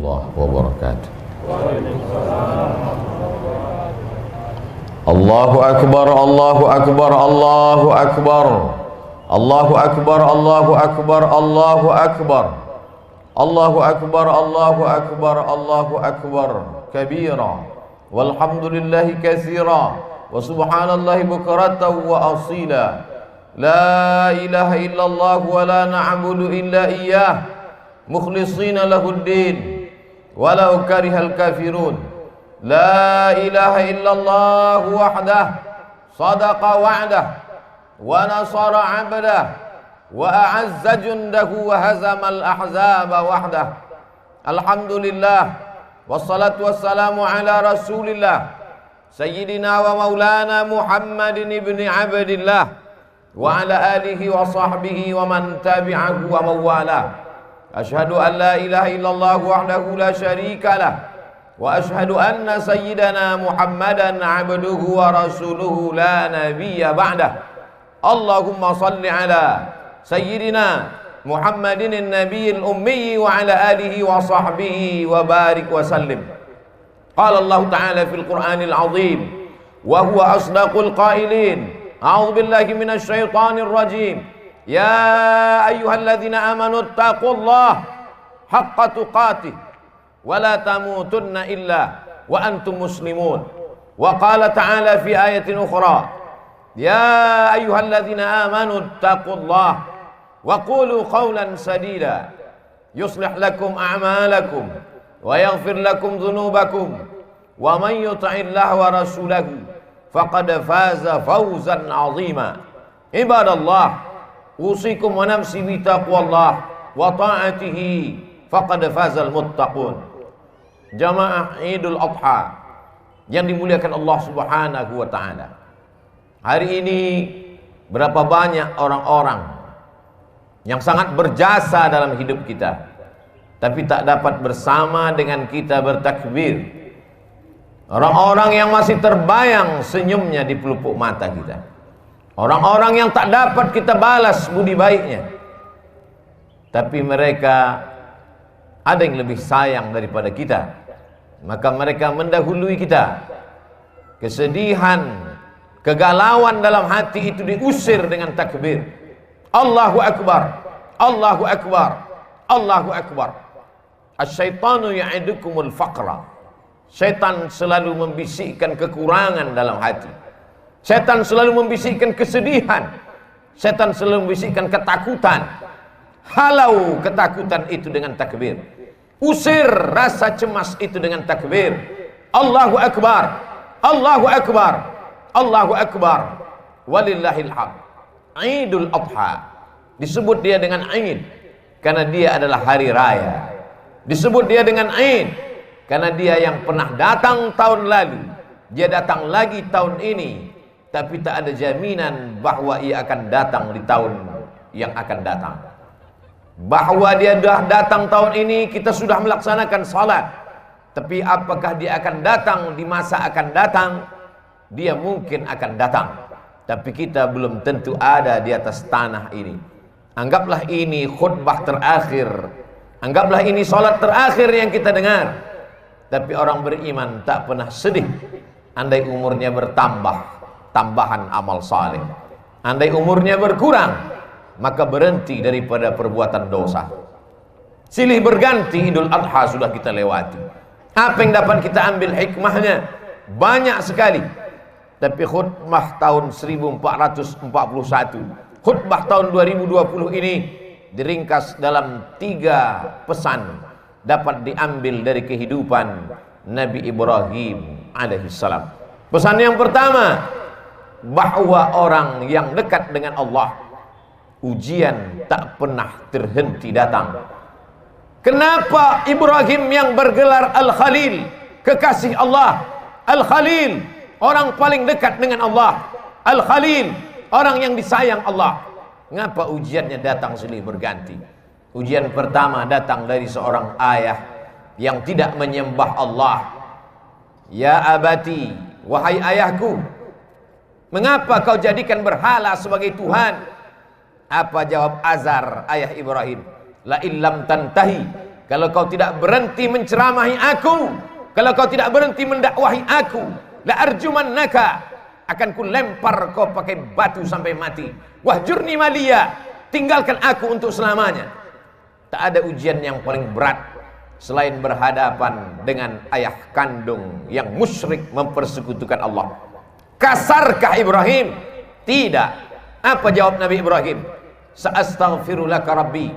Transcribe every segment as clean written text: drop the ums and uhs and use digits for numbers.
warahmatullahi wabarakatuh. Allahu akbar, Allahu akbar, Allahu akbar. Allahu akbar, Allahu akbar, Allahu akbar. Allahu akbar, Allahu akbar, Allahu akbar kabira. Walhamdulillahi katsira wa subhanallahi bukratan wa asila. La ilaha illallah wa la na'budu illa iyyah mukhlishina lahuddin walau karihal kafirun. La ilaha illallah wahdah sadaqa wa'dah wa nasara 'abdah wa a'azza jundahu wa hazamal ahzaba wahdah. Alhamdulillah wassalatu wassalamu ala rasulillah sayyidina wa maulana Muhammadin ibni Abdillah wa ala alihi wa sahbihi wa man tabi'ahu wa mawala. Ashhadu an la ilaha illallah wahdahu la syarika lah wa ashhadu anna sayyidana Muhammadan abduhu wa rasuluhu la nabiyya ba'dah. Allahumma salli ala sayyidina Muhammadin an-nabiyil ummi wa ala alihi wa sahbihi wa barik wa sallim. Qala Allah ta'ala fil Qur'anil azim wa huwa asdaqul qailin. A'udzu billahi minasy syaithanir rajim. Ya ayyuhalladzina amanu taqullaha haqqa tuqatih wa la tamutunna illa wa antum muslimun. Wa qala ta'ala fi ayatin ukhra. Ya ayyuhalladzina amanu taqullaha wa qulu qawlan sadida yuslih lakum a'malakum wa yaghfir lakum dhunubakum wa man yuti'illaha wa rasulahu faqad faza fawzan 'azima. Ibadallah, usikum wa nafsi bi taqwallah wa ta'atihi faqad fazal muttaqun. Jamaah Idul Adha yang dimuliakan Allah Subhanahu wa taala. Hari ini berapa banyak orang-orang yang sangat berjasa dalam hidup kita, tapi tak dapat bersama dengan kita bertakbir. Orang-orang yang masih terbayang senyumnya di pelupuk mata kita, orang-orang yang tak dapat kita balas budi baiknya, tapi mereka ada yang lebih sayang daripada kita, maka mereka mendahului kita. Kesedihan, kegalauan dalam hati itu diusir dengan takbir. Allahu akbar, Allahu akbar, Allahu akbar. Asyaitanu ya'idukumul faqra. Syaitan selalu membisikkan kekurangan dalam hati. Syaitan selalu membisikkan kesedihan. Syaitan selalu membisikkan ketakutan. Halau ketakutan itu dengan takbir. Usir rasa cemas itu dengan takbir. Allahu akbar, Allahu akbar, Allahu akbar. Walillahil hamd. Idul Adha disebut dia dengan Id karena dia adalah hari raya. Disebut dia dengan Id karena dia yang pernah datang tahun lalu, dia datang lagi tahun ini, tapi tak ada jaminan bahwa ia akan datang di tahun yang akan datang. Bahwa dia dah datang tahun ini, kita sudah melaksanakan salat, tapi apakah dia akan datang di masa akan datang? Dia mungkin akan datang, tapi kita belum tentu ada di atas tanah ini. Anggaplah ini khutbah terakhir, anggaplah ini salat terakhir yang kita dengar. Tapi orang beriman tak pernah sedih andai umurnya bertambah, tambahan amal saleh. Andai umurnya berkurang, maka berhenti daripada perbuatan dosa. Silih berganti Idul Adha sudah kita lewati. Apa yang dapat kita ambil hikmahnya? Banyak sekali. Tapi khutbah tahun 1441, khutbah tahun 2020 ini diringkas dalam 3 pesan dapat diambil dari kehidupan Nabi Ibrahim alaihissalam. Pesan yang pertama, bahwa orang yang dekat dengan Allah, ujian tak pernah terhenti datang. Kenapa Ibrahim yang bergelar Al-Khalil, kekasih Allah? Al-Khalil, orang paling dekat dengan Allah. Al-Khalil, orang yang disayang Allah. Ngapa ujiannya datang silih berganti? Ujian pertama datang dari seorang ayah yang tidak menyembah Allah. Ya abati, wahai ayahku, mengapa kau jadikan berhala sebagai Tuhan? Apa jawab Azar ayah Ibrahim? La illam tantahi kalau kau tidak berhenti menceramahi aku, kalau kau tidak berhenti mendakwahi aku, la arjumannaka, akan ku lempar kau pakai batu sampai mati. Wahjurni maliya, tinggalkan aku untuk selamanya. Tak ada ujian yang paling berat selain berhadapan dengan ayah kandung yang musyrik mempersekutukan Allah. Kasarkah Ibrahim? Tidak. Apa jawab Nabi Ibrahim? Sa'astaghfirulaka rabbi,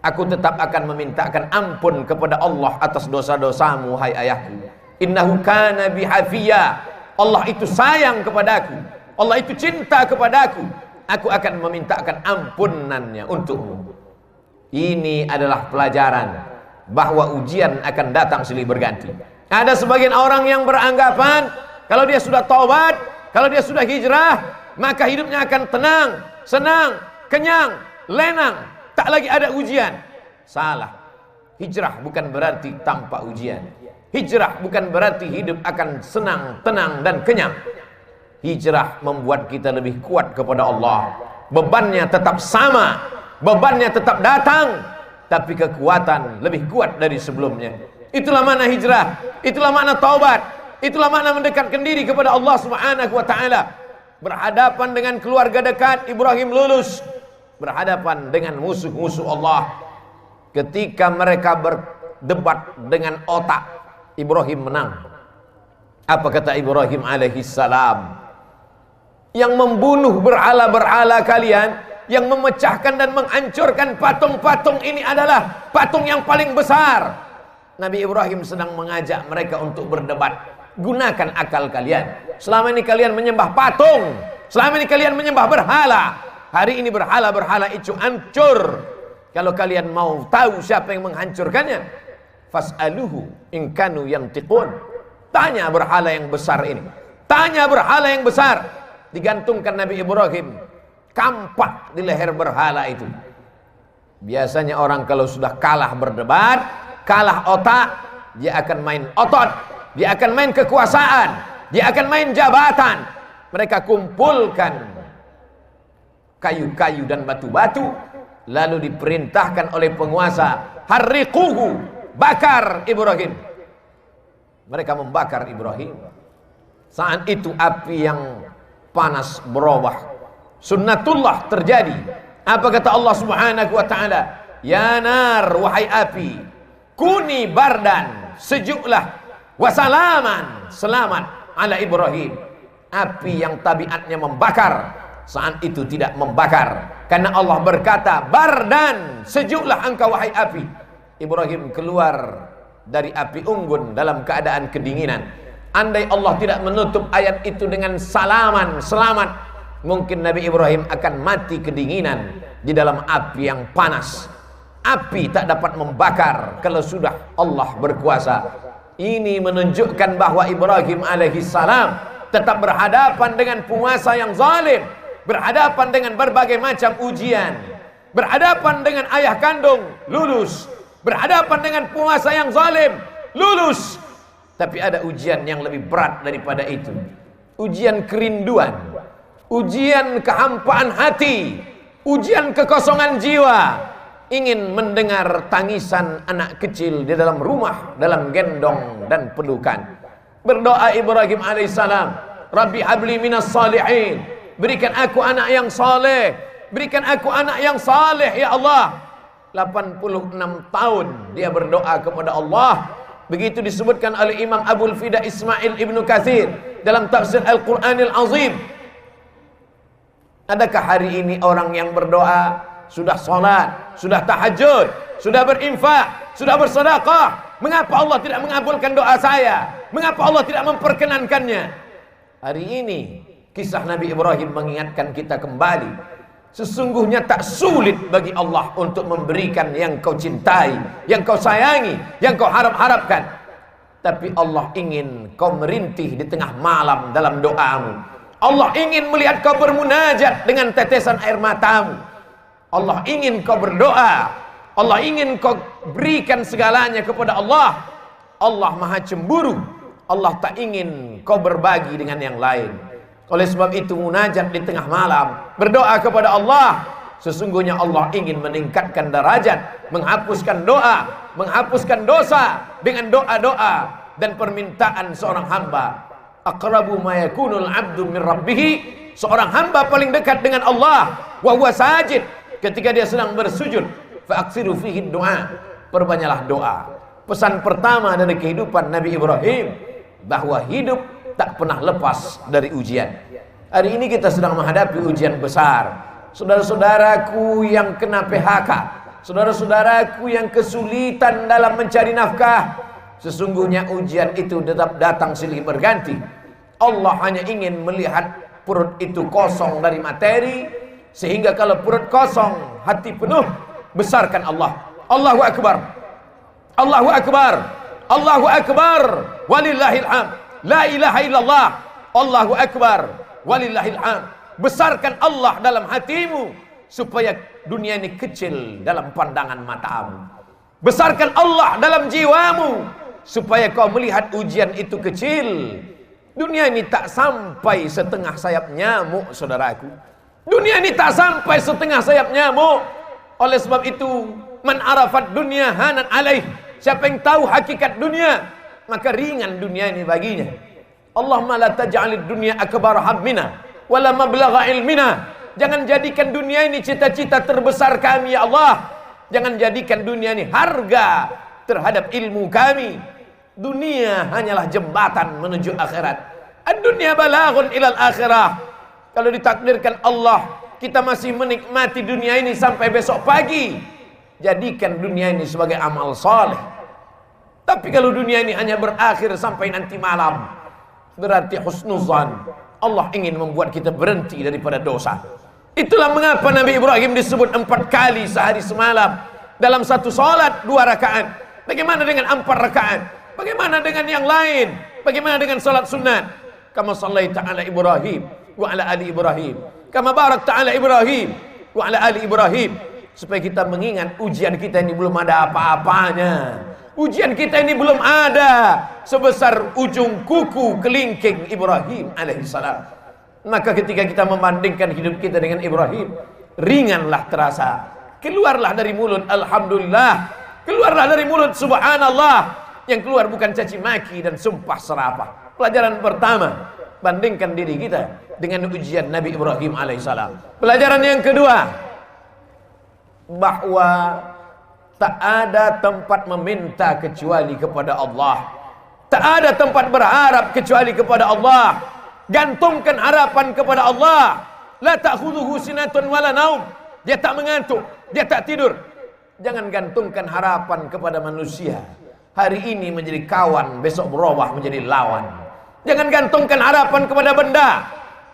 aku tetap akan memintakan ampun kepada Allah atas dosa-dosamu, hai ayahku. Innahu kana bihafiyya, Allah itu sayang kepadaku, Allah itu cinta kepadaku, aku akan memintakan ampunannya untukmu. Ini adalah pelajaran bahwa ujian akan datang silih berganti. Ada sebagian orang yang beranggapan kalau dia sudah taubat, kalau dia sudah hijrah, maka hidupnya akan tenang, senang, kenyang, lenang, tak lagi ada ujian. Salah. Hijrah bukan berarti tanpa ujian. Hijrah bukan berarti hidup akan senang, tenang, dan kenyang. Hijrah membuat kita lebih kuat kepada Allah. Bebannya tetap sama, bebannya tetap datang, tapi kekuatan lebih kuat dari sebelumnya. Itulah makna hijrah, itulah makna taubat, itulah makna mendekatkan diri kepada Allah Subhanahu wa taala. Berhadapan dengan keluarga dekat, Ibrahim lulus. Berhadapan dengan musuh-musuh Allah, ketika mereka berdebat dengan otak, Ibrahim menang. Apa kata Ibrahim alaihissalam? Yang membunuh berhala-berhala kalian, yang memecahkan dan menghancurkan patung-patung ini adalah patung yang paling besar. Nabi Ibrahim sedang mengajak mereka untuk berdebat. Gunakan akal kalian. Selama ini kalian menyembah patung, selama ini kalian menyembah berhala. Hari ini berhala-berhala itu hancur. Kalau kalian mau tahu siapa yang menghancurkannya, fas'aluhu in kanu yantiqun. Tanya berhala yang besar ini, tanya berhala yang besar. Digantungkan Nabi Ibrahim kampak di leher berhala itu. Biasanya orang kalau sudah kalah berdebat, kalah otak, dia akan main otot, dia akan main kekuasaan, dia akan main jabatan. Mereka kumpulkan kayu-kayu dan batu-batu, lalu diperintahkan oleh penguasa, harriquhu, bakar Ibrahim. Mereka membakar Ibrahim. Saat itu api yang panas berubah, sunnatullah terjadi. Apa kata Allah Subhanahu wa taala? Ya nar, wahai api, kuni bardan, sejuklah, wasalaman, selamat ala Ibrahim. Api yang tabiatnya membakar, saat itu tidak membakar, karena Allah berkata, bardan, sejuklah engkau wahai api. Ibrahim keluar dari api unggun dalam keadaan kedinginan. Andai Allah tidak menutup ayat itu dengan salaman, selamat, mungkin Nabi Ibrahim akan mati kedinginan di dalam api yang panas. Api tak dapat membakar kalau sudah Allah berkuasa. Ini menunjukkan bahwa Ibrahim alaihissalam tetap berhadapan dengan penguasa yang zalim, berhadapan dengan berbagai macam ujian, berhadapan dengan ayah kandung, lulus, berhadapan dengan penguasa yang zalim, lulus. Tapi ada ujian yang lebih berat daripada itu. Ujian kerinduan, ujian kehampaan hati, ujian kekosongan jiwa. Ingin mendengar tangisan anak kecil di dalam rumah, dalam gendong dan pelukan. Berdoa Ibrahim alaihissalam, Rabbi habli minas salihin, berikan aku anak yang saleh, berikan aku anak yang saleh ya Allah. 86 tahun dia berdoa kepada Allah. Begitu disebutkan oleh Imam Abul Fida Ismail Ibnu Katsir dalam tafsir Al-Qur'anil Azim. Adakah hari ini orang yang berdoa, sudah sholat, sudah tahajud, sudah berinfak, sudah bersedekah, mengapa Allah tidak mengabulkan doa saya? Mengapa Allah tidak memperkenankannya? Hari ini kisah Nabi Ibrahim mengingatkan kita kembali, sesungguhnya tak sulit bagi Allah untuk memberikan yang kau cintai, yang kau sayangi, yang kau harap-harapkan. Tapi Allah ingin kau merintih di tengah malam dalam doamu. Allah ingin melihat kau bermunajat dengan tetesan air matamu. Allah ingin kau berdoa. Allah ingin kau berikan segalanya kepada Allah. Allah maha cemburu. Allah tak ingin kau berbagi dengan yang lain. Oleh sebab itu munajat di tengah malam, berdoa kepada Allah. Sesungguhnya Allah ingin meningkatkan derajat, menghapuskan doa, menghapuskan dosa dengan doa-doa dan permintaan seorang hamba. Aqrabu ma yakunul 'abdu min rabbih, seorang hamba paling dekat dengan Allah wa huwa sajid, ketika dia sedang bersujud. Fa aksiru fihi du'a, perbanyaklah doa. Pesan pertama dari kehidupan Nabi Ibrahim, bahwa hidup tak pernah lepas dari ujian. Hari ini kita sedang menghadapi ujian besar. Saudara-saudaraku yang kena PHK, saudara-saudaraku yang kesulitan dalam mencari nafkah, sesungguhnya ujian itu tetap datang silih berganti. Allah hanya ingin melihat perut itu kosong dari materi, sehingga kalau perut kosong, hati penuh, besarkan Allah. Allahu Akbar, Allahu Akbar, Allahu Akbar, walillahil hamd. La ilaha illallah, Allahu Akbar, walillahil hamd. Besarkan Allah dalam hatimu, supaya dunia ini kecil dalam pandangan matamu. Besarkan Allah dalam jiwamu, supaya kau melihat ujian itu kecil. Dunia ini tak sampai setengah sayap nyamuk, saudaraku. Dunia ini tak sampai setengah sayap nyamuk. Oleh sebab itu, man arafat dunia hanan alaih, siapa yang tahu hakikat dunia, maka ringan dunia ini baginya. Allahumma la taj'alid dunya akbar hammina wala mablagha ilmina. Jangan jadikan dunia ini cita-cita terbesar kami, ya Allah. Jangan jadikan dunia ini harga terhadap ilmu kami. Dunia hanyalah jembatan menuju akhirat. Ad-dunya balaghun ilal akhirah. Kalau ditakdirkan Allah, kita masih menikmati dunia ini sampai besok pagi, jadikan dunia ini sebagai amal saleh. Tapi kalau dunia ini hanya berakhir sampai nanti malam, berarti husnuzan. Allah ingin membuat kita berhenti daripada dosa. Itulah mengapa Nabi Ibrahim disebut 4 kali sehari semalam dalam satu salat 2 rakaat. Bagaimana dengan 4 rakaat? Bagaimana dengan yang lain? Bagaimana dengan salat sunat? Kama sallaita ala Ibrahim wa ala ali Ibrahim, kama barakta ala Ibrahim wa ala ali Ibrahim. Supaya kita mengingat ujian kita ini belum ada apa-apanya. Ujian kita ini belum ada sebesar ujung kuku kelingking Ibrahim alaihissalam. Maka ketika kita membandingkan hidup kita dengan Ibrahim, ringanlah terasa. Keluarlah dari mulut alhamdulillah, keluarlah dari mulut subhanallah. Yang keluar bukan caci maki dan sumpah serapah. Pelajaran pertama, bandingkan diri kita dengan ujian Nabi Ibrahim alaihissalam. Pelajaran yang kedua, bahwa tak ada tempat meminta kecuali kepada Allah. Tak ada tempat berharap kecuali kepada Allah. Gantungkan harapan kepada Allah. La ta'khudhuhu sinatun wala naum. Dia tak mengantuk, dia tak tidur. Jangan gantungkan harapan kepada manusia. Hari ini menjadi kawan, besok berubah menjadi lawan. Jangan gantungkan harapan kepada benda.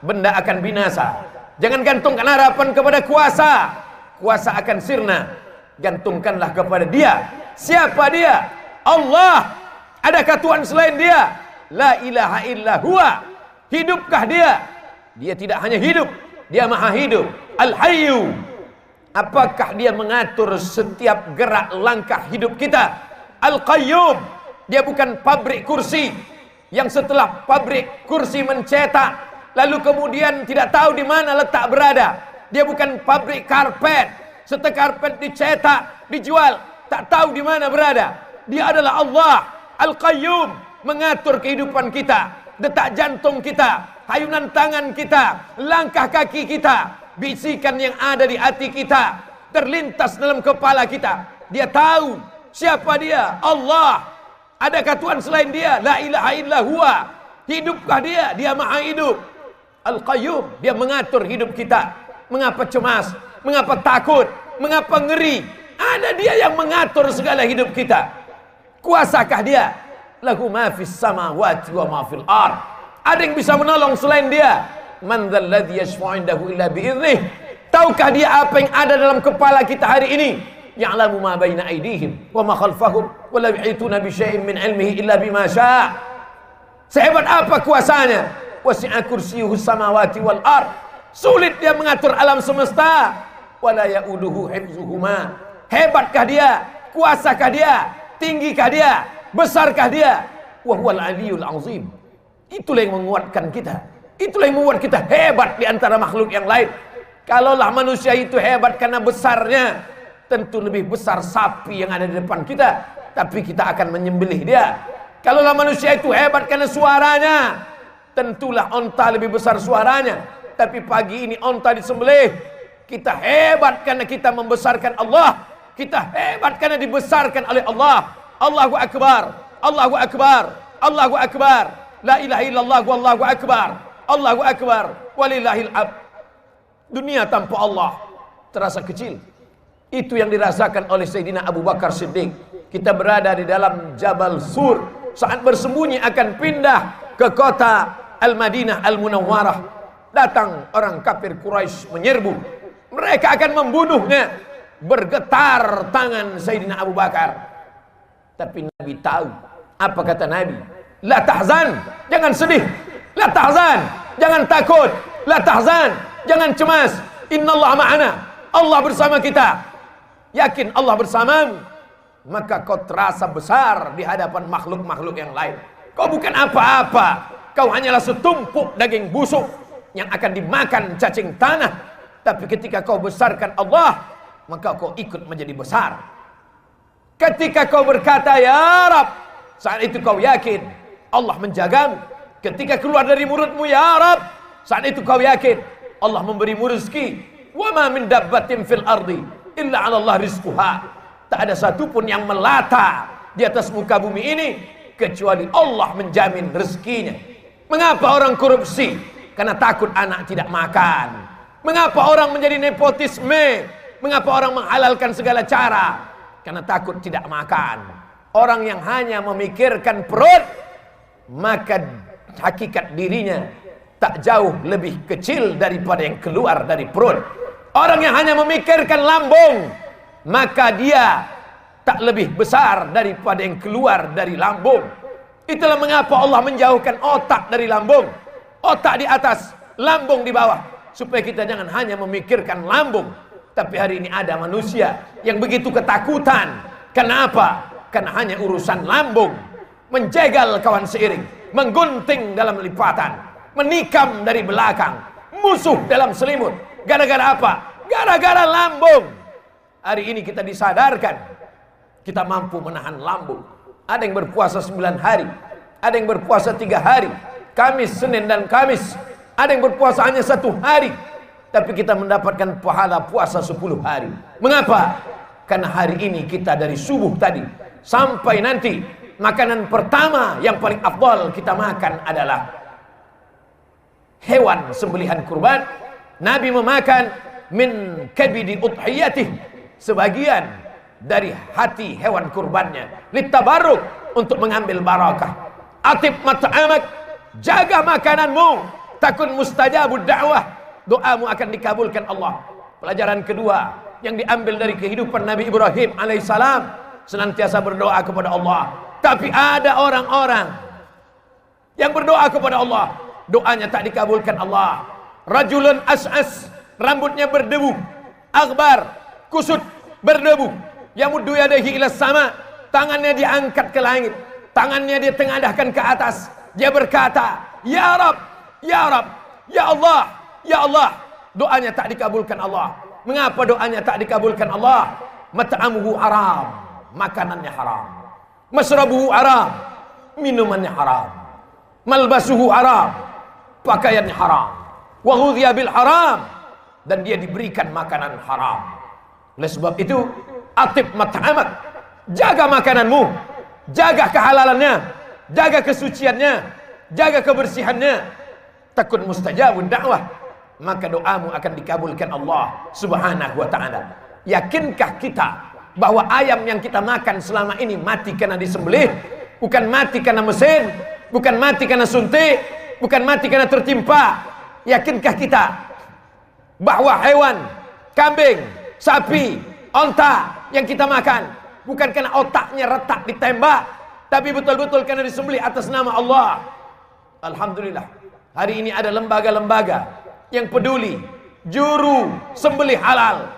Benda akan binasa. Jangan gantungkan harapan kepada kuasa. Kuasa akan sirna. Gantungkanlah kepada Dia. Siapa Dia? Allah. Adakah Tuhan selain Dia? La ilaha illa huwa. Hidupkah Dia? Dia tidak hanya hidup, Dia maha hidup. Al-Hayyu. Apakah Dia mengatur setiap gerak langkah hidup kita? Al-Qayyum. Dia bukan pabrik kursi yang setelah pabrik kursi mencetak lalu kemudian tidak tahu di mana letak berada. Dia bukan pabrik karpet, setelah karpet dicetak, dijual, tak tahu di mana berada. Dia adalah Allah Al-Qayyum, mengatur kehidupan kita, detak jantung kita, hayunan tangan kita, langkah kaki kita, bisikan yang ada di hati kita, terlintas dalam kepala kita. Dia tahu siapa Dia, Allah. Adakah Tuhan selain Dia? La ilaha illa huwa. Hidupkah Dia? Dia maha hidup. Al-Qayyum, Dia mengatur hidup kita. Mengapa cemas? Mengapa takut? Mengapa ngeri? Ada Dia yang mengatur segala hidup kita. Kuasakah Dia? Lahu ma fis samawati wa ma fil ard. Ada yang bisa menolong selain Dia? Man dzal ladzi yashfa'u indahu illa bi idznih. Tahukah Dia apa yang ada dalam kepala kita hari ini? Ya'lamu ma baina aydihim wa ma khalfahum wa la yuhituna bi syai'in min 'ilmihi illa bima syaa'. Sehebat apa kuasanya? Wasi'a kursiyyuhu samawati wal ard. Sulit Dia mengatur alam semesta. Wala ya'uduhu hifzuhuma. Hebatkah Dia? Kuasakah Dia? Tinggikah Dia? Besarkah Dia? Wa huwal 'aliyyul 'azim. Itulah yang menguatkan kita. Itulah yang membuat kita hebat di antara makhluk yang lain. Kalaulah manusia itu hebat karena besarnya, tentu lebih besar sapi yang ada di depan kita, tapi kita akan menyembelih dia. Kalaulah manusia itu hebat karena suaranya, tentulah onta lebih besar suaranya. Tapi pagi ini onta disembelih. Kita hebat karena kita membesarkan Allah. Kita hebat karena dibesarkan oleh Allah. Allahu Akbar, Allahu Akbar, Allahu Akbar. La ilaha illallah wallahu akbar. Allahu Akbar walillahil hamd. Dunia tanpa Allah terasa kecil. Itu yang dirasakan oleh Sayyidina Abu Bakar Siddiq. Kita berada di dalam Jabal Sur, saat bersembunyi akan pindah ke kota Al-Madinah Al-Munawwarah. Datang orang kafir Quraisy menyerbu. Mereka akan membunuhnya. Bergetar tangan Sayyidina Abu Bakar. Tapi Nabi tahu. Apa kata Nabi? La tahzan, jangan sedih. La tahzan, jangan takut. La tahzan, jangan cemas. Innallaha ma'ana. Allah bersama kita. Yakin Allah bersamamu, maka kau terasa besar di hadapan makhluk-makhluk yang lain. Kau bukan apa-apa. Kau hanyalah setumpuk daging busuk yang akan dimakan cacing tanah. Tapi ketika kau besarkan Allah, maka kau ikut menjadi besar. Ketika kau berkata ya Rab, saat itu kau yakin Allah menjagamu. Ketika keluar dari mulutmu ya Rab, saat itu kau yakin Allah memberimu rezeki. Wa ma min dabbatin fil ardi illa 'ala Allah rizquha. Tak ada satupun yang melata di atas muka bumi ini kecuali Allah menjamin rezekinya. Mengapa orang korupsi? Karena takut anak tidak makan. Mengapa orang menjadi nepotisme? Mengapa orang menghalalkan segala cara? Karena takut tidak makan. Orang yang hanya memikirkan perut, maka hakikat dirinya tak jauh lebih kecil daripada yang keluar dari perut. Orang yang hanya memikirkan lambung, maka dia tak lebih besar daripada yang keluar dari lambung. Itulah mengapa Allah menjauhkan otak dari lambung. Otak di atas, lambung di bawah. Supaya kita jangan hanya memikirkan lambung. Tapi hari ini ada manusia yang begitu ketakutan. Kenapa? Karena hanya urusan lambung. Menjegal kawan seiring, menggunting dalam lipatan, menikam dari belakang, musuh dalam selimut. Gara-gara apa? Gara-gara lambung. Hari ini kita disadarkan kita mampu menahan lambung. Ada yang berpuasa 9 hari, ada yang berpuasa 3 hari, Kamis, Senin dan Kamis. Ada yang berpuasa hanya 1 hari, tapi kita mendapatkan pahala puasa 10 hari. Mengapa? Karena hari ini kita dari subuh tadi sampai nanti, makanan pertama yang paling afdal kita makan adalah hewan sembelihan kurban. Nabi memakan min kabidi udhiyatih, sebagian dari hati hewan kurbannya, litabarruk, untuk mengambil barakah. Atib mat'amak, jaga makananmu, takun mustajabud da'wah, doamu akan dikabulkan Allah. Pelajaran kedua yang diambil dari kehidupan Nabi Ibrahim alaihissalam, senantiasa berdoa kepada Allah. Tapi ada orang-orang yang berdoa kepada Allah, doanya tak dikabulkan Allah. Rajulun as'as, rambutnya berdebu, aghbar, kusut, berdebu, yamuddu yadayhi ila sama, tangannya diangkat ke langit, tangannya dia tengadahkan ke atas. Dia berkata, ya Rab, ya Rab, ya Allah, ya Allah. Doanya tak dikabulkan Allah. Mengapa doanya tak dikabulkan Allah? Mat'amuhu haram, makanannya haram. Masrabuhu haram, minumannya haram. Malbasuhu haram, pakaiannya haram. Wa ghudhiya bil haram, dan dia diberikan makanan haram. Oleh sebab itu, atib mat'amak, jaga makananmu, jaga kehalalannya, jaga kesuciannya, jaga kebersihannya. Takun mustajabun da'wah, maka doamu akan dikabulkan Allah subhanahu wa ta'ala. Yakinkah kita bahwa ayam yang kita makan selama ini mati karena disembelih? Bukan mati karena mesin, bukan mati karena suntik, bukan mati karena tertimpa. Yakinkah kita bahwa hewan, kambing, sapi, onta yang kita makan bukan karena otaknya retak ditembak, tapi betul-betul karena disembelih atas nama Allah? Alhamdulillah, hari ini ada lembaga-lembaga yang peduli, juru sembelih halal.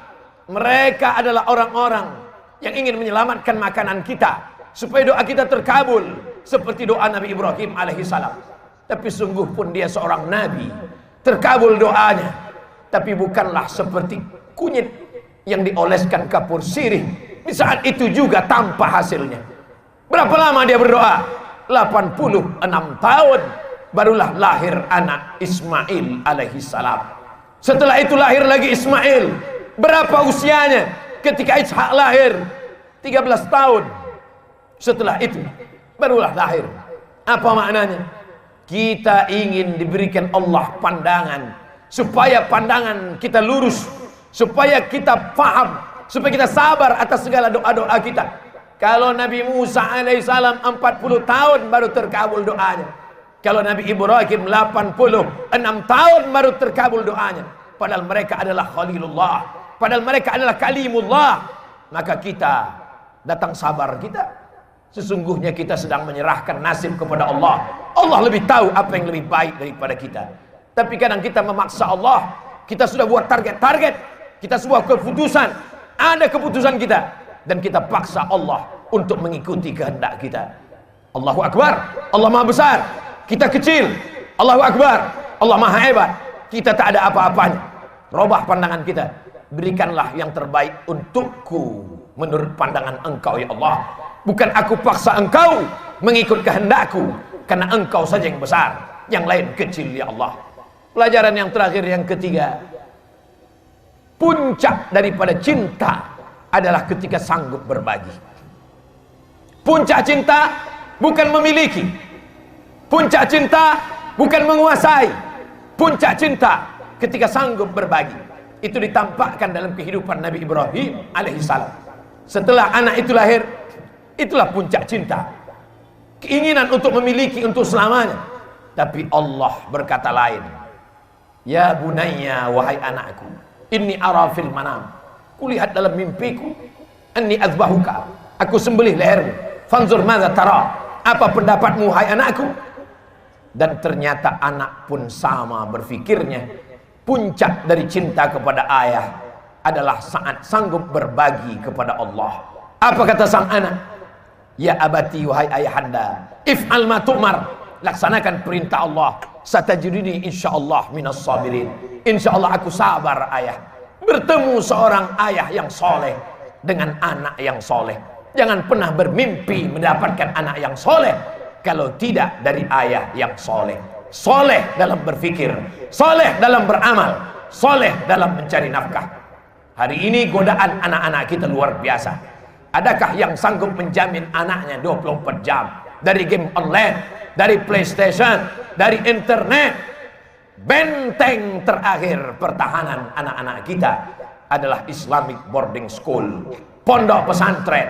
Mereka adalah orang-orang yang ingin menyelamatkan makanan kita supaya doa kita terkabul seperti doa Nabi Ibrahim alaihissalam. Tapi sungguh pun dia seorang nabi, terkabul doanya, tapi bukanlah seperti kunyit yang dioleskan kapur sirih. Di saat itu juga tanpa hasilnya. Berapa lama dia berdoa? 86 tahun barulah lahir anak Ismail alaihissalam. Setelah itu lahir lagi Ismail. Berapa usianya ketika Ishak lahir? 13 tahun. Setelah itu barulah lahir. Apa maknanya? Kita ingin diberikan Allah pandangan, supaya pandangan kita lurus, supaya kita paham, supaya kita sabar atas segala doa-doa kita. Kalau Nabi Musa alaihissalam 40 tahun baru terkabul doanya. Kalau Nabi Ibrahim 86 tahun baru terkabul doanya. Padahal mereka adalah Khalilullah, padahal mereka adalah Kalimullah. Maka kita datang sabar kita. Sesungguhnya kita sedang menyerahkan nasib kepada Allah. Allah lebih tahu apa yang lebih baik daripada kita. Tapi kadang kita memaksa Allah. Kita sudah buat target-target, kita sebuah keputusan, ada keputusan kita, dan kita paksa Allah untuk mengikuti kehendak kita. Allahu Akbar, Allah Maha Besar, kita kecil. Allahu Akbar, Allah Maha Hebat, kita tak ada apa-apanya. Robah pandangan kita. Berikanlah yang terbaik untukku menurut pandangan Engkau ya Allah. Bukan aku paksa Engkau mengikut kehendakku, karena Engkau saja yang besar, yang lain kecil ya Allah. Pelajaran yang terakhir, yang ketiga, puncak daripada cinta adalah ketika sanggup berbagi. Puncak cinta bukan memiliki, puncak cinta bukan menguasai, puncak cinta ketika sanggup berbagi. Itu ditampakkan dalam kehidupan Nabi Ibrahim alaihissalam. Setelah anak itu lahir, itulah puncak cinta, keinginan untuk memiliki untuk selamanya. Tapi Allah berkata lain. Ya bunayya, wahai anakku, inni ara fil manam, kulihat dalam mimpiku, anni azbahuka, aku sembelih lehermu, fanzur madza tara, apa pendapatmu hai anakku. Dan ternyata anak pun sama berfikirnya. Puncak dari cinta kepada ayah adalah saat sanggup berbagi kepada Allah. Apa kata sang anak? Ya abati, wahai ayahanda, if'al ma tu'mar, laksanakan perintah Allah, satajiduni insyaallah minas sabirin. Insyaallah aku sabar ayah. Bertemu seorang ayah yang soleh dengan anak yang soleh. Jangan pernah bermimpi mendapatkan anak yang soleh kalau tidak dari ayah yang soleh. Soleh dalam berfikir, soleh dalam beramal, soleh dalam mencari nafkah. Hari ini godaan anak-anak kita luar biasa. Adakah yang sanggup menjamin anaknya 24 jam dari game online, dari PlayStation, dari internet? Benteng terakhir pertahanan anak-anak kita adalah Islamic boarding school, pondok pesantren.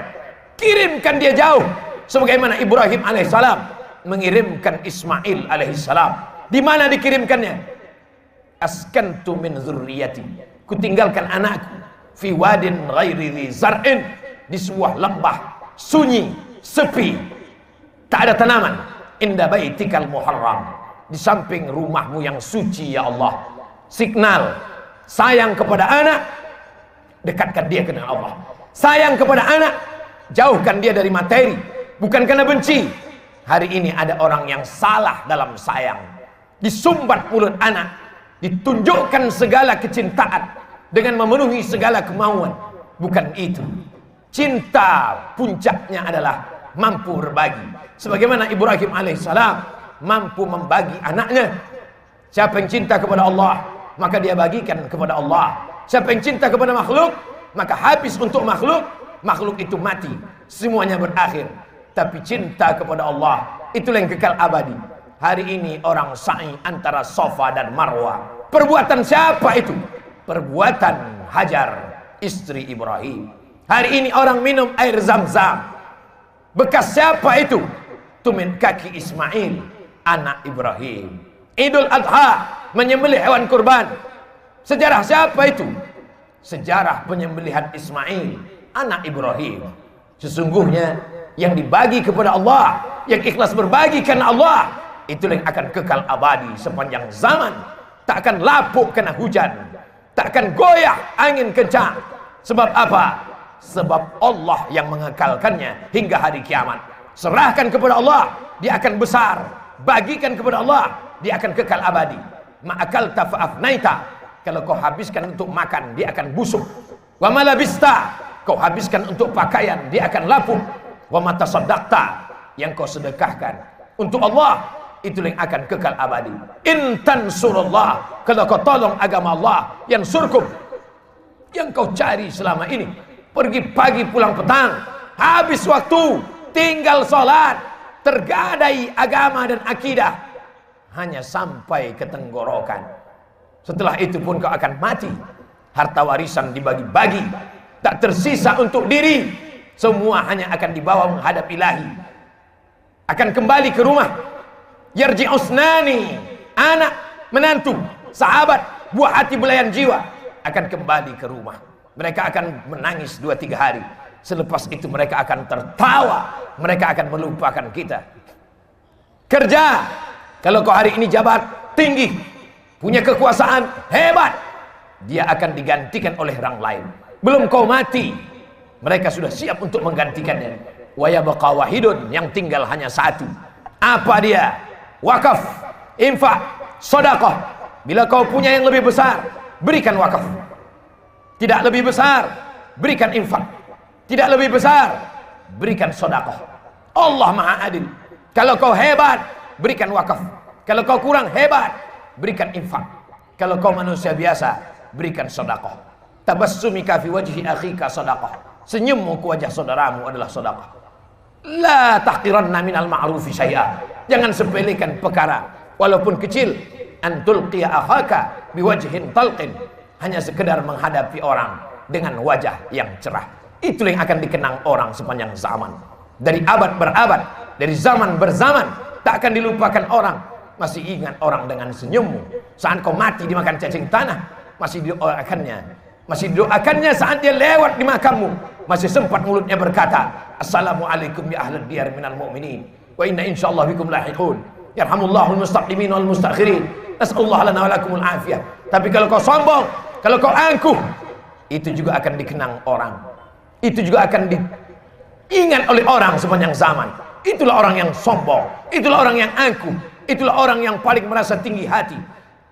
Kirimkan dia jauh, sebagaimana Ibrahim alaihissalam mengirimkan Ismail alaihissalam. Di mana dikirimkannya? Askantu min dzurriyyati, kutinggalkan anakku fi wadin ghairi dzi zar'in, di sebuah lembah sunyi, sepi, tak ada tanaman, inda baitikal muharram, di samping rumahmu yang suci ya Allah. Signal sayang kepada anak, dekatkan dia dengan Allah. Sayang kepada anak, jauhkan dia dari materi, bukan karena benci. Hari ini ada orang yang salah dalam sayang. Disumbat mulut anak, ditunjukkan segala kecintaan dengan memenuhi segala kemauan. Bukan itu. Cinta puncaknya adalah mampu berbagi. Sebagaimana Ibrahim alaihissalam mampu membagi anaknya. Siapa yang cinta kepada Allah, maka dia bagikan kepada Allah. Siapa yang cinta kepada makhluk, maka habis untuk makhluk. Makhluk itu mati, semuanya berakhir. Tapi cinta kepada Allah, itulah yang kekal abadi. Hari ini orang sa'i antara Safa dan Marwah. Perbuatan siapa itu? Perbuatan Hajar, istri Ibrahim. Hari ini orang minum air Zam-Zam. Bekas siapa itu? Tumin kaki Ismail, anak Ibrahim. Idul Adha, menyembelih hewan kurban. Sejarah siapa itu? Sejarah penyembelihan Ismail, anak Ibrahim. Sesungguhnya yang dibagi kepada Allah, yang ikhlas berbagi karena Allah, itulah yang akan kekal abadi sepanjang zaman. Tak akan lapuk kena hujan, tak akan goyah angin kencang. Sebab apa? Sebab Allah yang mengekalkannya hingga hari kiamat. Serahkan kepada Allah, dia akan besar. Bagikan kepada Allah, dia akan kekal abadi. Ma'akalta fa'afnaita, kalau kau habiskan untuk makan, dia akan busuk. Wa ma labista, kau habiskan untuk pakaian, dia akan lapuk. Wa ma tasaddaqta, yang kau sedekahkan untuk Allah, itu yang akan kekal abadi. In tansurullah, kalau kau tolong agama Allah, yang surkum, yang kau cari selama ini, pergi pagi pulang petang, habis waktu, tinggal sholat, tergadai agama dan akidah, hanya sampai ke tenggorokan. Setelah itu pun kau akan mati. Harta warisan dibagi-bagi, tak tersisa untuk diri, semua hanya akan dibawa menghadap ilahi. Akan kembali ke rumah. Yarji'usnani, anak, menantu, sahabat, buah hati belayan jiwa, akan kembali ke rumah. Mereka akan menangis 2-3 hari. Selepas itu mereka akan tertawa, mereka akan melupakan kita. Kerja, kalau kau hari ini jabat tinggi, punya kekuasaan hebat, dia akan digantikan oleh orang lain. Belum kau mati, mereka sudah siap untuk menggantikannya. Wa yabqa wahidun, yang tinggal hanya satu. Apa dia? Wakaf, infak, sedekah. Bila kau punya yang lebih besar, berikan wakaf. Tidak lebih besar, berikan infak. Tidak lebih besar, berikan sedekah. Allah Maha Adil. Kalau kau hebat, berikan wakaf. Kalau kau kurang hebat, berikan infak. Kalau kau manusia biasa, berikan sedekah. Tabassumika fi wajhi akhika sedekah. Senyummu ke wajah saudaramu adalah sedekah. La tahqiranna minal ma'rufi syai'a. Jangan sepelekan perkara walaupun kecil. Antul qiya akhaka biwajhin talqin. Hanya sekedar menghadapi orang dengan wajah yang cerah. Itu yang akan dikenang orang sepanjang zaman. Dari abad berabad, dari zaman berzaman, tak akan dilupakan orang. Masih ingat orang dengan senyummu. Saat kau mati dimakan cacing tanah, masih didoakannya. Masih didoakannya saat dia lewat di makammu. Masih sempat mulutnya berkata, Assalamualaikum ya ahlal diyar minal mu'minin, wa inna insyaallah bikum lahiqun. Yarhamullahul mustaqdimin wal mustakhirin. Nas'allahu lana wa lakumul afiyah. Tapi kalau kau sombong, kalau kau angkuh, itu juga akan dikenang orang. Itu juga akan diingat oleh orang sepanjang zaman. Itulah orang yang sombong. Itulah orang yang angkuh. Itulah orang yang paling merasa tinggi hati.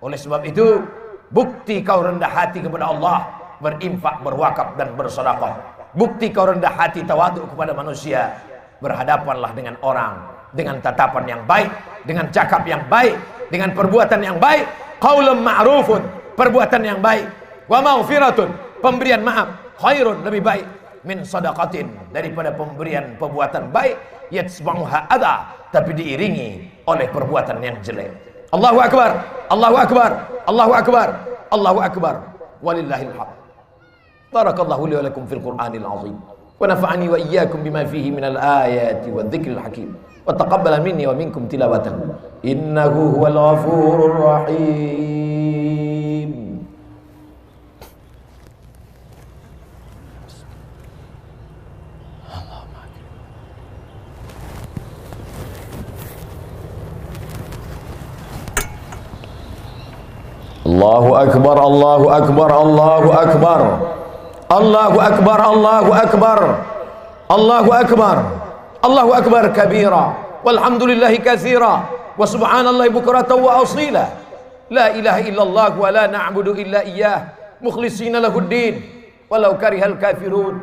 Oleh sebab itu, bukti kau rendah hati kepada Allah, berinfak, berwakaf dan bersedekah. Bukti kau rendah hati tawaduk kepada manusia, berhadapanlah dengan orang dengan tatapan yang baik, dengan cakap yang baik, dengan perbuatan yang baik. Qaulun ma'rufun, perbuatan yang baik. Wa maghfiratun, pemberian maaf. Khairun, lebih baik. Min sadaqatin, daripada pemberian perbuatan baik. Yatsba'uha adha, tapi diiringi oleh perbuatan yang jelek. Allahu Akbar, Allahu Akbar, Allahu Akbar, Allahu Akbar, walillahil hamd. Barakallahu li wa lakum fil Qur'anil azim, wa nafa'ani wa iyyakum bima fihi minal ayati wa dzikril hakim, wa taqabbala minni wa minkum tilawatahu, innahu huwal ghafurur rahim. Allahu Akbar, Allahu Akbar, Allahu Akbar, Allahu Akbar, Allahu Akbar, Allahu Akbar, Allahu Akbar kabira, walhamdulillahi katsira, wa subhanallahi bukratan wa asila. La ilaha illallah wa la na'budu illa iyyah, mukhlishina lahuddin walau karihal kafirun.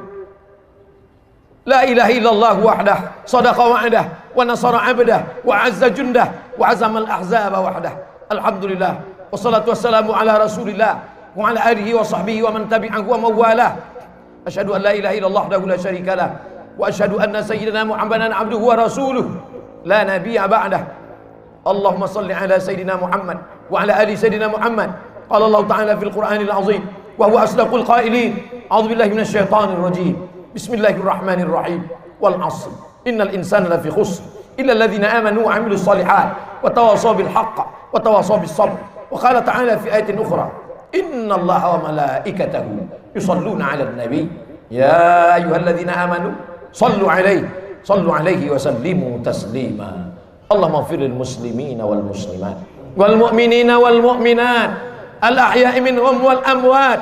La ilaha illallah wahdah, sadaqa wa'dah, wa nasara 'abdah, wa 'azza jundah, wa 'azama al-ahzaba wahdah. Alhamdulillah, wassalatu wassalamu ala rasulillah wa ala alihi wa sahbihi wa man tabi'ahu wa mawalah. Asyhadu an la ilaha illallah wahdahu la syarika lah, wa asyhadu anna sayyidina Muhammadan abduhu wa rasuluh la nabiyya ba'dah. Allahumma salli ala sayyidina Muhammad wa ala ali sayyidina Muhammad. Qala Allah ta'ala fil Qur'anil azim wa huwa asdaqul qailin. A'udzu billahi minasyaitonir rajim. Bismillahirrahmanirrahim. Wal 'ashr. Innal insana lafi khusr illa alladhina amanu wa 'amilus shalihat wa tawassaw bil haqq wa tawassaw bis sabr. Wa qala ta'ala fi ayatin ukhra, inna allaha wa malaikatahu yusalluna 'alan nabi ya ayyuhalladzina amanu sallu 'alaihi wa sallimu taslima. Allahumma ighfir lil muslimina wal muslimat wal mu'minina wal mu'minat al ahya'i minhum wal amwat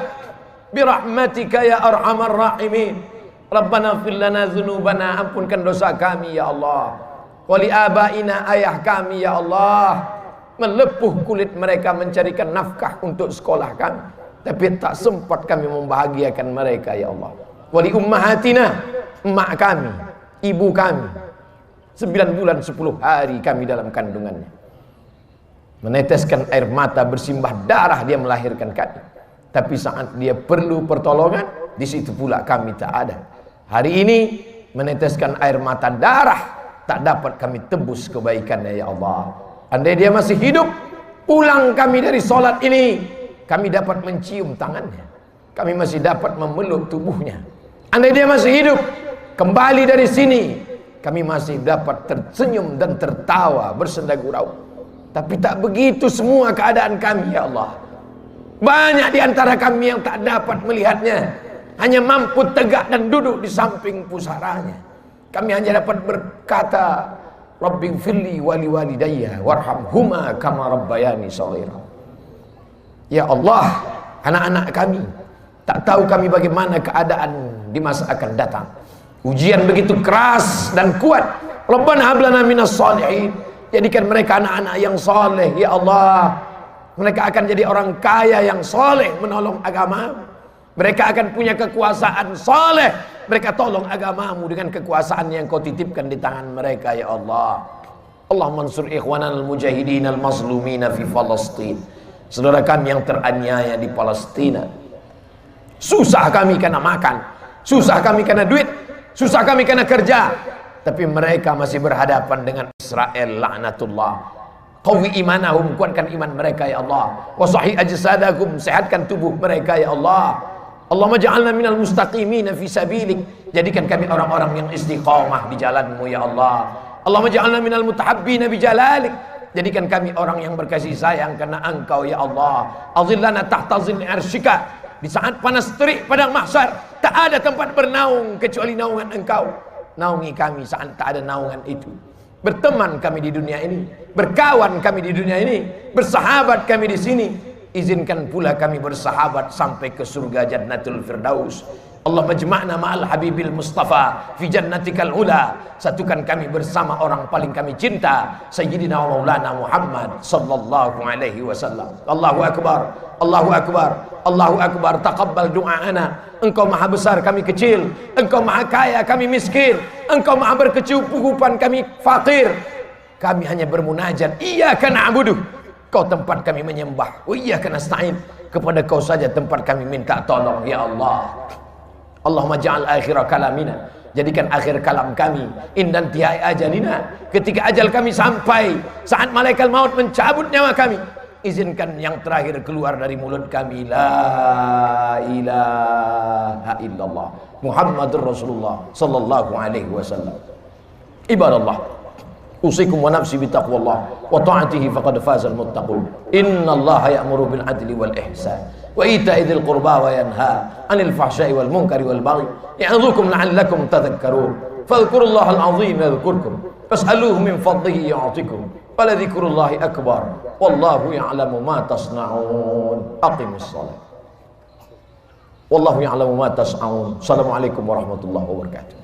bi rahmatika ya arhamar rahimin. Rabbana ighfir lana dzunubana, ampunkan dosa kami ya Allah, wa li abaina, ayah kami ya Allah, melepuh kulit mereka mencarikan nafkah untuk sekolah kami, tapi tak sempat kami membahagiakan mereka ya Allah. Wali ummahatina, emak kami, ibu kami, 9 bulan 10 hari kami dalam kandungannya, meneteskan air mata, bersimbah darah dia melahirkan kami. Tapi saat dia perlu pertolongan, di situ pula kami tak ada. Hari ini meneteskan air mata darah, tak dapat kami tebus kebaikannya ya Allah. Andai dia masih hidup, pulang kami dari solat ini, kami dapat mencium tangannya, kami masih dapat memeluk tubuhnya. Andai dia masih hidup, kembali dari sini, kami masih dapat tersenyum dan tertawa bersenda gurau. Tapi tak begitu semua keadaan kami ya Allah. Banyak di antara kami yang tak dapat melihatnya, hanya mampu tegak dan duduk di samping pusaranya. Kami hanya dapat berkata, Rabbighfirli wali walidayya warhamhuma kama rabbayani shaghira. Ya Allah, anak-anak kami tak tahu kami bagaimana keadaan di masa akan datang. Ujian begitu keras dan kuat. Rabbana hab lana minas shalihin. Jadikan mereka anak-anak yang soleh ya Allah. Mereka akan jadi orang kaya yang soleh, menolong agama. Mereka akan punya kekuasaan soleh. Mereka tolong agamamu dengan kekuasaan yang kau titipkan di tangan mereka ya Allah. Allah mansur ikhwanal mujahidin al-mazlumina fi Palestin. Saudara kami yang teraniaya di Palestina. Susah kami karena makan, susah kami karena duit, susah kami karena kerja. Tapi mereka masih berhadapan dengan Israel laknatullah. Qawi imanahum, kuatkan iman mereka ya Allah. Wa sahih ajsadakum, sehatkan tubuh mereka ya Allah. Allahumma ja'alna minal mustaqimina fi sabilik. Jadikan kami orang-orang yang istiqamah di jalanmu ya Allah. Allahumma ja'alna minal mutahabbina bi jalalik. Jadikan kami orang yang berkasih sayang karena Engkau ya Allah. Azillana tahta zilli arsyika. Di saat panas terik padang mahsyar, tak ada tempat bernaung kecuali naungan Engkau. Naungi kami saat tak ada naungan itu. Berteman kami di dunia ini, berkawan kami di dunia ini, bersahabat kami di sini. Izinkan pula kami bersahabat sampai ke surga Jannatul Firdaus. Allah majma'na ma'al habibil Mustafa fi jannatikal ula. Satukan kami bersama orang paling kami cinta, Sayyidina wa Maulana Muhammad sallallahu alaihi wasallam. Allahu akbar, Allahu akbar, Allahu akbar. Taqabbal du'aana. Engkau maha besar, kami kecil. Engkau maha kaya, kami miskin. Engkau maha berkecukupan, kami fakir. Kami hanya bermunajat, iyyaka na'budu. Kau tempat kami menyembah, wa iyyaka nasta'in. Kepada Kau saja tempat kami minta tolong ya Allah. Allahumma ja'al akhir kalamina, jadikan akhir kalam kami indan tihai ajalina, ketika ajal kami sampai, saat malaikat maut mencabut nyawa kami, izinkan yang terakhir keluar dari mulut kami, la ilaha illallah Muhammadur Rasulullah sallallahu alaihi wasallam. Ibadallah, usikum wa nafsi bitaqwallah wa ta'atihi faqad fazal muttaqun. Innallaha ya'muru bil adli wal ihsan wa ita'i dzil qurba wa yanha 'anil fahsya'i wal munkari wal baghi ya'idzukum la'allakum tadhakkarun. Fadhkurullaha al-'azim yadhkurkum fas'aluhu min fadlihi yu'tikum wa la dzikrullahi akbar wallahu ya'lamu ma tasna'un. Aqimus shalah wallahu ya'lamu ma tas'aun. Assalamualaikum warahmatullahi wabarakatuh.